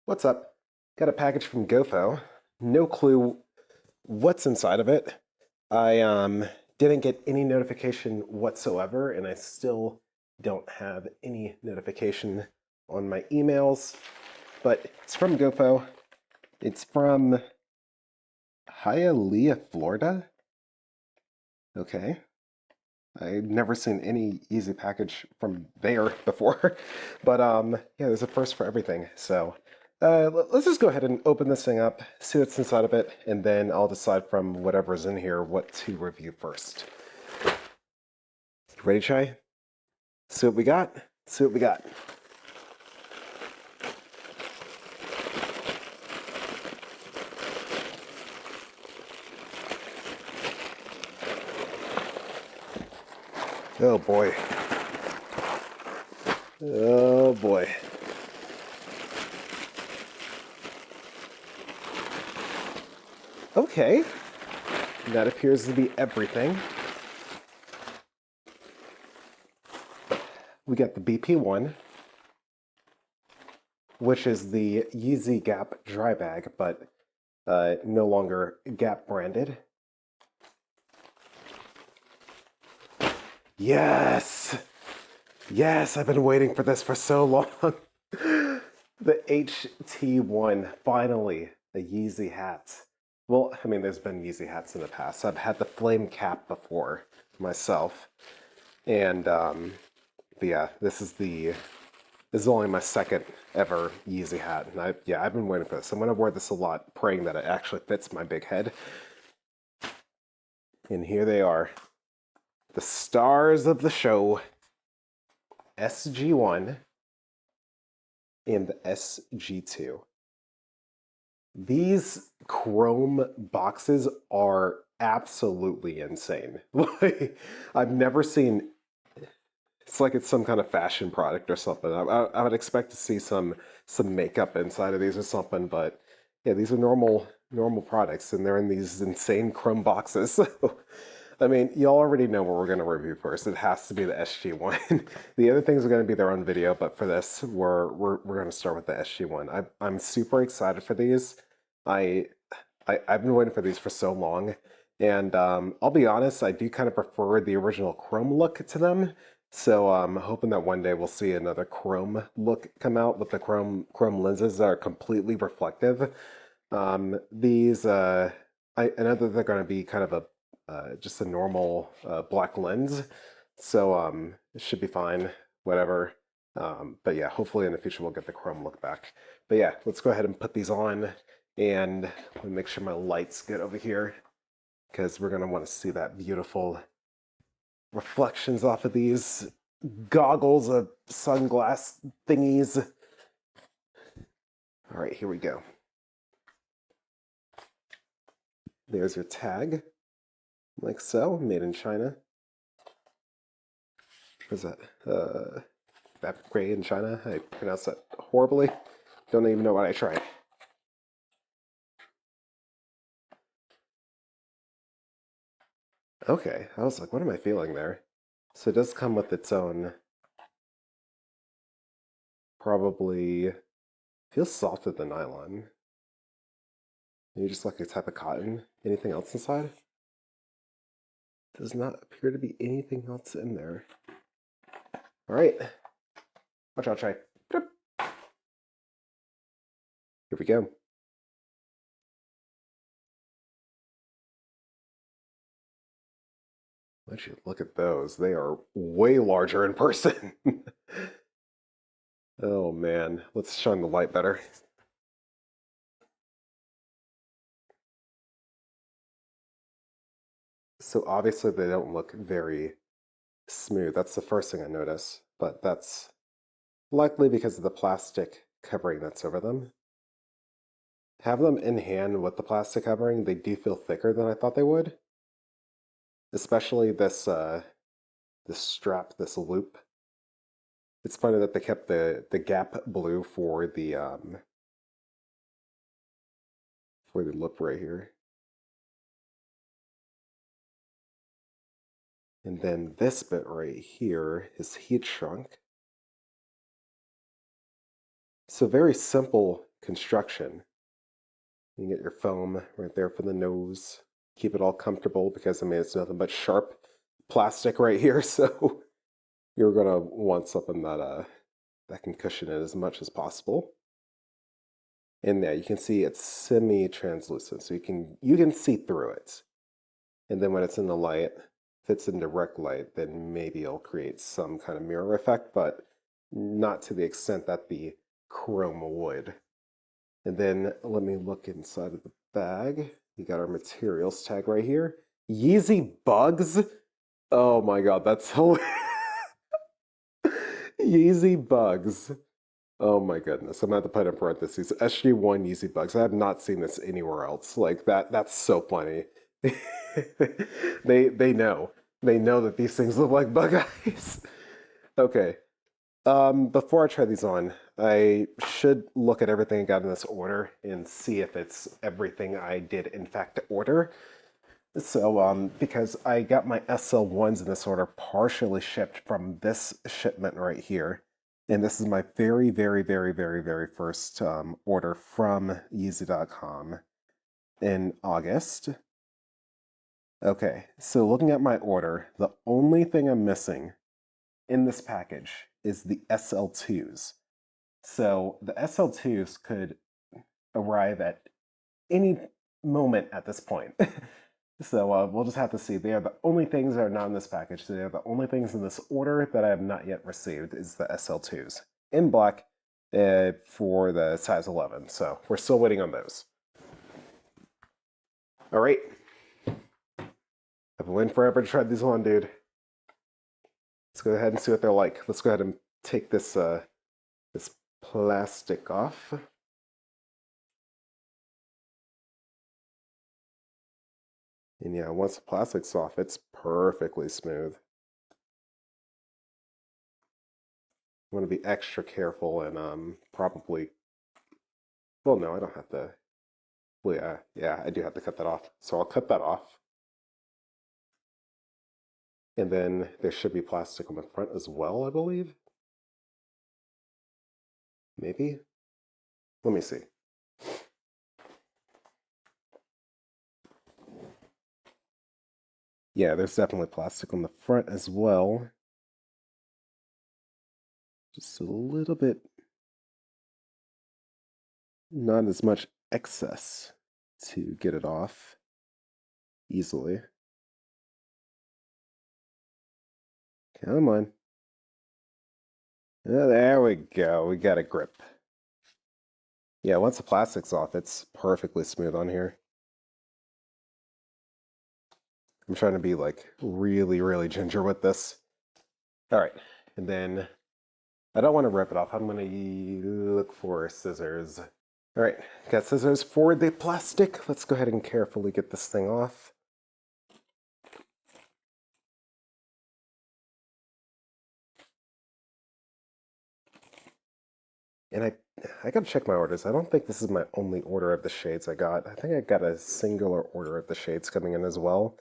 What's up? Got a package from GoFo. No clue what's inside of it. I didn't get any notification whatsoever, and I still don't have any notification on my emails. But it's from GoFo. It's from Hialeah, Florida. Okay. I've never seen any YEEZY package from there before. But yeah, there's a first for everything. So let's just go ahead and open this thing up, see what's inside of it, and then I'll decide from whatever's in here what to review first. Ready, Chai? See what we got? See what we got. Oh boy. Oh boy. Okay. That appears to be everything. We got the BP1, which is the YEEZY Gap dry bag, but no longer Gap branded. Yes! Yes, I've been waiting for this for so long. The HT1, finally, the YEEZY hat. Well, I mean, there's been YEEZY hats in the past. I've had the flame cap before myself. And, but yeah, this is only my second ever YEEZY hat. And I've been waiting for this. I'm gonna wear this a lot, praying that it actually fits my big head. And here they are. The stars of the show, SG-01 and the SG-2. These chrome boxes are absolutely insane. I've never seen, it's like it's some kind of fashion product or something. I would expect to see some makeup inside of these or something, but yeah, these are normal products, and they're in these insane chrome boxes. So I mean, you already know what we're going to review first. It has to be the SG-1. The other things are going to be their own video, but for this, we're going to start with the SG-1. I'm super excited for these. I've been waiting for these for so long, and I'll be honest, I do kind of prefer the original chrome look to them. So I'm hoping that one day we'll see another chrome look come out with the chrome lenses that are completely reflective. These I know that they're going to be kind of a just a normal black lens, so it should be fine, whatever. But yeah, hopefully in the future we'll get the chrome look back. But yeah, let's go ahead and put these on, and let me make sure my lights get over here, because we're going to want to see that beautiful reflections off of these goggles of sunglass thingies. All right, here we go. There's your tag. Like so, made in China. What is that? Fabric in China? I pronounced that horribly. Don't even know what I tried. Okay, I was like, what am I feeling there? So it does come with its own, probably, feels softer than nylon. Maybe just like a type of cotton. Anything else inside? Does not appear to be anything else in there. All right, watch out, try. Here we go. Let you look at those. They are way larger in person. Oh man, let's shine the light better. So obviously they don't look very smooth. That's the first thing I notice, but that's likely because of the plastic covering that's over them. Have them in hand with the plastic covering, they do feel thicker than I thought they would. Especially this this strap, this loop. It's funny that they kept the Gap blue for the lip right here. And then this bit right here is heat shrunk. So very simple construction. You get your foam right there for the nose. Keep it all comfortable because, I mean, it's nothing but sharp plastic right here, so you're gonna want something that can cushion it as much as possible. And there you can see it's semi-translucent, so you can see through it. And then when it's in the light, if it's in direct light, then maybe it'll create some kind of mirror effect, but not to the extent that the chrome would. And then let me look inside of the bag. You got our materials tag right here. YEEZY bugs. Oh my god, that's hilarious. YEEZY bugs. Oh my goodness. I'm gonna have to put in parentheses. SG-01 YEEZY bugs. I have not seen this anywhere else. Like that's so funny. They know. They know that these things look like bug eyes. Okay. Before I try these on, I should look at everything I got in this order and see if it's everything I did in fact order. So, because I got my SL1s in this order partially shipped from this shipment right here. And this is my very, very, very, very, very first order from YEEZY.com in August. Okay, so looking at my order, the only thing I'm missing in this package is the SL2s. So the SL2s could arrive at any moment at this point. So we'll just have to see. They are the only things that are not in this package. They are the only things in this order that I have not yet received is the SL2s in black for the size 11. So we're still waiting on those. All right. I've been waiting forever to try these on, dude. Let's go ahead and see what they're like. Let's go ahead and take this this plastic off. And yeah, once the plastic's off, it's perfectly smooth. I'm going to be extra careful and probably, well, no, I don't have to. Well, yeah, I do have to cut that off. So I'll cut that off. And then there should be plastic on the front as well, I believe. Maybe? Let me see. Yeah, there's definitely plastic on the front as well. Just a little bit, not as much excess to get it off easily. Come on. Oh, there we go. We got a grip. Yeah, once the plastic's off, it's perfectly smooth on here. I'm trying to be like really, really ginger with this. All right, and then I don't want to rip it off. I'm going to look for scissors. All right, got scissors for the plastic. Let's go ahead and carefully get this thing off. And I gotta check my orders. I don't think this is my only order of the shades I got. I think I got a singular order of the shades coming in as well.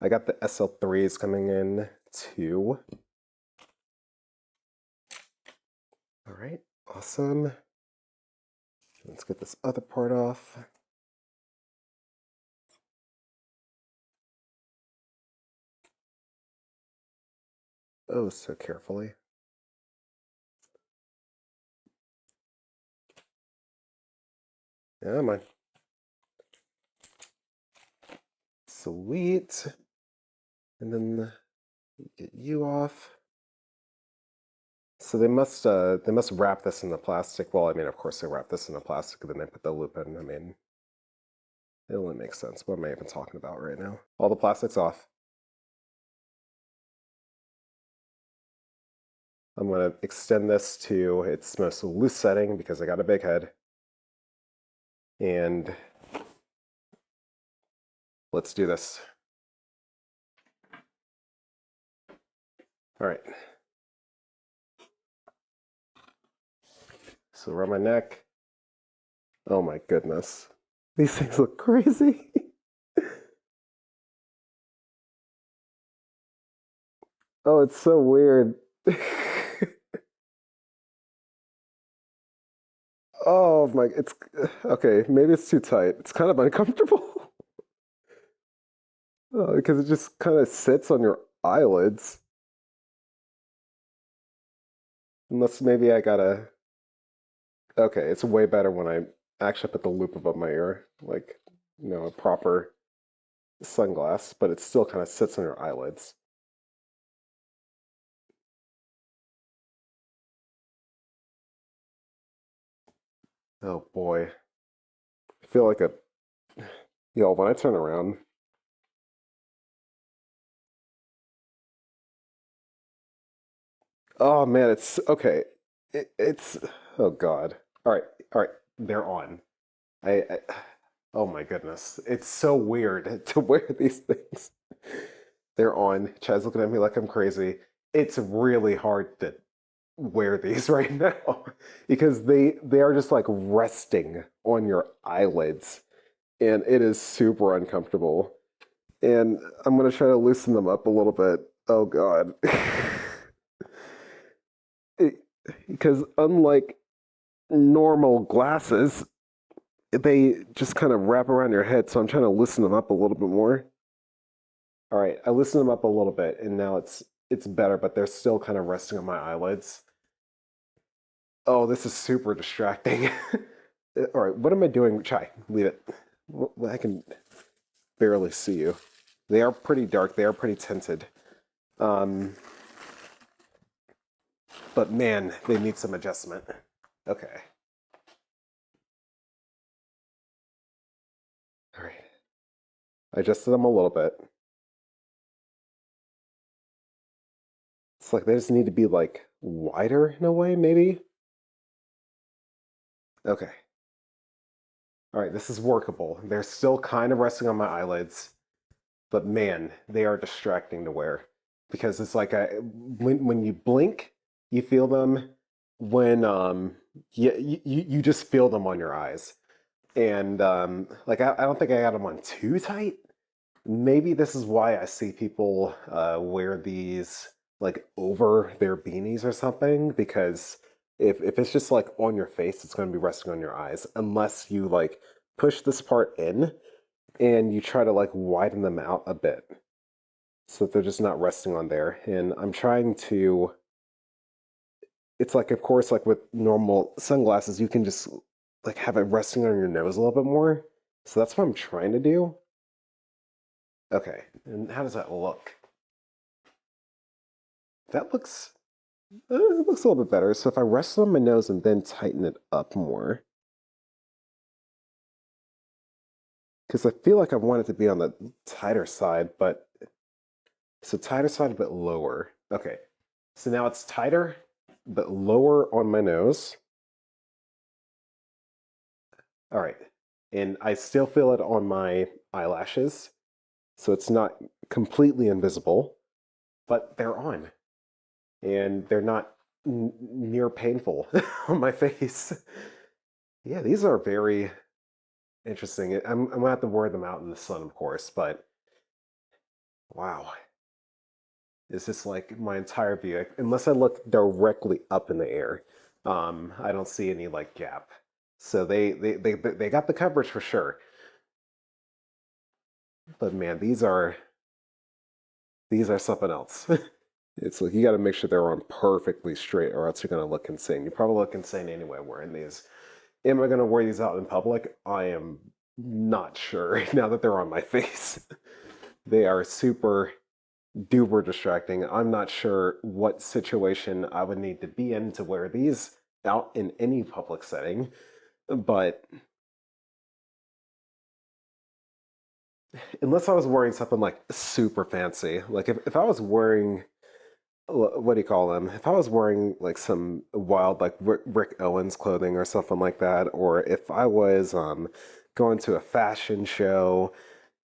I got the SL3s coming in too. All right, awesome. Let's get this other part off. Oh, so carefully. Yeah, mine. Sweet. And then get you off. So they must wrap this in the plastic. Well, I mean, of course they wrap this in the plastic and then they put the loop in. I mean, it only makes sense. What am I even talking about right now? All the plastic's off. I'm going to extend this to its most loose setting because I got a big head. And let's do this. All right. So around my neck. Oh my goodness. These things look crazy. Oh, it's so weird. Oh my, it's okay. Maybe it's too tight. It's kind of uncomfortable because it just kind of sits on your eyelids. Unless maybe I gotta. Okay, it's way better when I actually put the loop above my ear, like, a proper sunglass, but it still kind of sits on your eyelids. Oh boy. I feel like when I turn around, oh man, it's okay. It's, oh God. All right, they're on. I oh my goodness. It's so weird to wear these things. They're on. Chad's looking at me like I'm crazy. It's really hard to wear these right now because they are just like resting on your eyelids and it is super uncomfortable. And I'm gonna try to loosen them up a little bit. Oh God. It- because unlike normal glasses, they just kind of wrap around your head, so I'm trying to loosen them up a little bit more. All right, I loosened them up a little bit, and now it's better, but they're still kind of resting on my eyelids. Oh, this is super distracting. All right, what am I doing? Chai, leave it. I can barely see you. They are pretty dark. They are pretty tinted. Um, but man, they need some adjustment. Okay. All right. I adjusted them a little bit. It's like they just need to be like wider in a way, maybe. Okay. All right, this is workable. They're still kind of resting on my eyelids, but man, they are distracting to wear because it's like when you blink, you feel them. When you just feel them on your eyes, and like I don't think I got them on too tight. Maybe this is why I see people wear these like over their beanies or something, because if it's just like on your face, it's going to be resting on your eyes unless you like push this part in and you try to like widen them out a bit so that they're just not resting on there. And I'm trying to, it's like, of course, like with normal sunglasses, you can just like have it resting on your nose a little bit more. So that's what I'm trying to do. Okay, and how does that look? That it looks a little bit better. So if I rest on my nose and then tighten it up more, because I feel like I want it to be on the tighter side, but so tighter side a bit lower. Okay, so now it's tighter, but lower on my nose. All right, and I still feel it on my eyelashes, so it's not completely invisible, but they're on, and they're not near painful on my face. Yeah, these are very interesting. I'm gonna have to wear them out in the sun, of course, but wow, it's just like my entire view. Unless I look directly up in the air, I don't see any like gap. So they got the coverage for sure. But man, these are something else. It's like you got to make sure they're on perfectly straight, or else you're gonna look insane. You probably look insane anyway wearing these. Am I gonna wear these out in public? I am not sure now that they're on my face. They are super duper distracting. I'm not sure what situation I would need to be in to wear these out in any public setting, but unless I was wearing something like super fancy, like if I was wearing, what do you call them? If I was wearing like some wild, like Rick Owens clothing or something like that, or if I was going to a fashion show,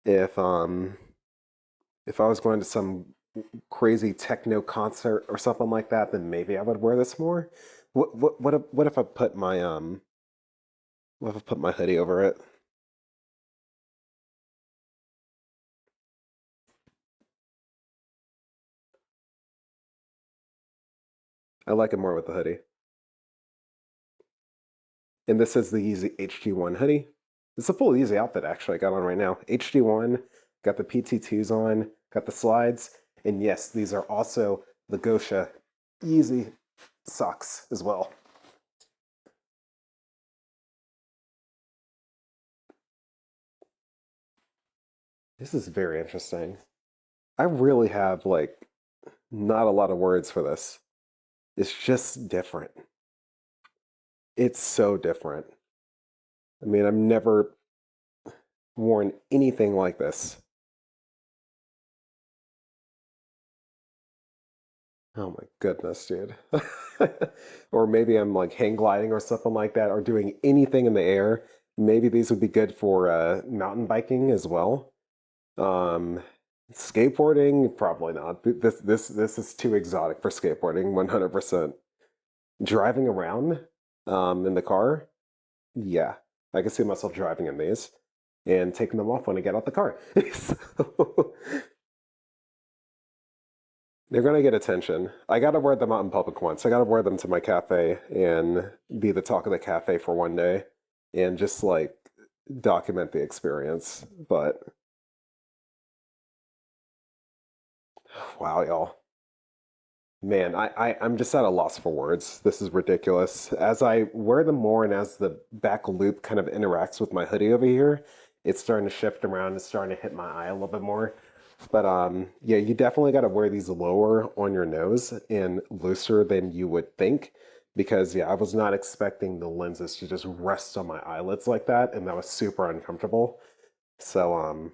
if um if I was going to some crazy techno concert or something like that, then maybe I would wear this more. What if I put my what if I put my hoodie over it? I like it more with the hoodie. And this is the YEEZY HD1 hoodie. It's a full YEEZY outfit, actually, I got on right now. HD1, got the PT2s on, got the slides, and yes, these are also the Gosha YEEZY socks as well. This is very interesting. I really have, like, not a lot of words for this. It's just different. It's so different. I mean, I've never worn anything like this. Oh my goodness, dude. Or maybe I'm like hang gliding or something like that, or doing anything in the air. Maybe these would be good for mountain biking as well. Um, Skateboarding, probably not. This is too exotic for skateboarding, 100%. Driving around in the car, yeah, I can see myself driving in these and taking them off when I get out the car. So, they're gonna get attention. I gotta wear them out in public once. I gotta wear them to my cafe and be the talk of the cafe for one day and just like document the experience. But wow, y'all. Man, I'm just at a loss for words. This is ridiculous. As I wear them more and as the back loop kind of interacts with my hoodie over here, it's starting to shift around. It's starting to hit my eye a little bit more. But yeah, you definitely got to wear these lower on your nose and looser than you would think. Because yeah, I was not expecting the lenses to just rest on my eyelids like that, and that was super uncomfortable. So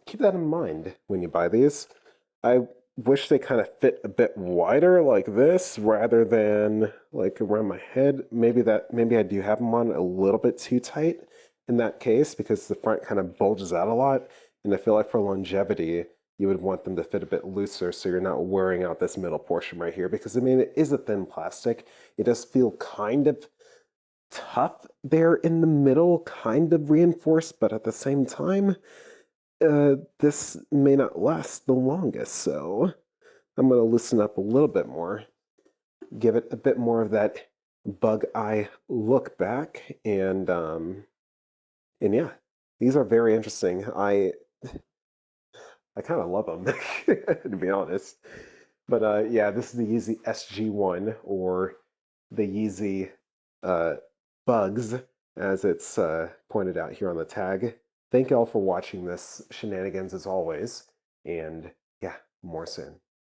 keep that in mind when you buy these. I wish they kind of fit a bit wider like this rather than like around my head. Maybe I do have them on a little bit too tight in that case because the front kind of bulges out a lot. And I feel like for longevity, you would want them to fit a bit looser so you're not wearing out this middle portion right here. Because I mean, it is a thin plastic. It does feel kind of tough there in the middle, kind of reinforced, but at the same time, this may not last the longest, so I'm going to loosen up a little bit more, give it a bit more of that bug eye look back, and yeah, these are very interesting. I kind of love them, to be honest. But yeah, this is the YEEZY SG-01 or the YEEZY uh, Bugs, as it's pointed out here on the tag. Thank you all for watching this shenanigans as always, and yeah, more soon.